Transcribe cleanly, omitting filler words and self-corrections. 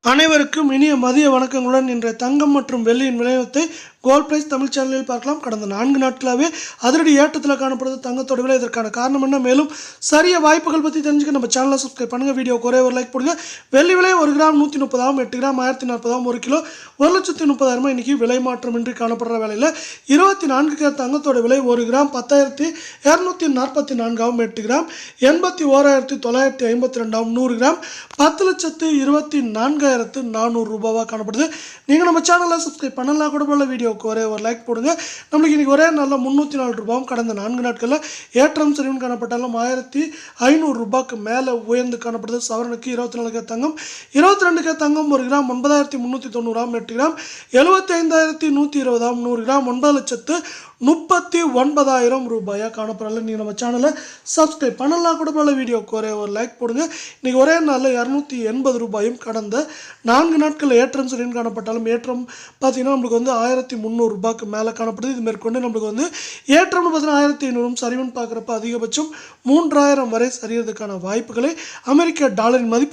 அனைவருக்கும் இனிய மதிய வணக்கங்களுடன் இன்றைய தங்கம் மற்றும் வெள்ளியின் விநியோகத்தை கோல்ட் பிரைஸ் தமிழ் சேனலில் பார்க்கலாம். கடந்த 4 நாட்களாகவே அதிரடி ஏற்றத்தில் காணப்படுது தங்கத்தோட விலை. இதற்கான காரணம் என்ன, மேலும் சரிய வாய்ப்புகள் பற்றி தெரிஞ்சுக்க நம்ம சேனலை சப்ஸ்கிரைப் பண்ணுங்கள். வீடியோக்கு ஒரே ஒரு லைக் போடுங்க. வெள்ளி விலை 1 கிராம் 130, 8 கிராம் 1040, 1 கிலோ 1,30,000 இன்றைக்கி விலை மாற்றமின்றி காணப்படுற வேலையில் 24 கேரட் தங்கத்தோட விலை 1 கிராம் 10,244, 8 கிராம் 81,952, 100 கிராம் 10,24,400 ரூபாவாக காணப்படுது. நீங்கள் நம்ம சேனலை சப்ஸ்கிரைப் பண்ணலாம் கூட போல வீடியோக்கு ஒரே ஒரு லைக் போடுங்க. நம்மளுக்கு இன்றைக்கி ஒரே நல்ல 304 ரூபாயும் கடந்த 4 நாட்களில் ஏற்றம் சரிவுன்னு காணப்பட்டாலும் 1,500 ரூபாய்க்கு மேலே உயர்ந்து காணப்படுது. சவரனுக்கு 24 கே தங்கம் 22 கே தங்கம் 1 கிராம் 9,390, 8 கிராம் 75,120, 100 கிராம் 9,39,000 ரூபாயாக காணப்படல. நீங்கள் நம்ம சேனலை சப்ஸ்கிரைப் பண்ணலாம் கூட போல வீடியோக்கு ஒரே ஒரு லைக் போடுங்க. இன்றைக்கி ஒரே நாளில் 280 ரூபாயும் கடந்த 4 நாட்கள் ஏற்றம் சரின்னு காணப்பட்டாலும் ஏற்றம் பார்த்திங்கன்னா நம்மளுக்கு வந்து 1,300 ரூபாய்க்கு மேலே காணப்படுது. இது மேற்கொண்டு நம்மளுக்கு வந்து ஏற்றம்னு பார்த்தீங்கன்னா 1,500 சரிவுன்னு பார்க்குறப்ப அதிகபட்சம் 3,000 வரை சரியறதுக்கான வாய்ப்புகளை அமெரிக்க டாலரின் மதிப்பு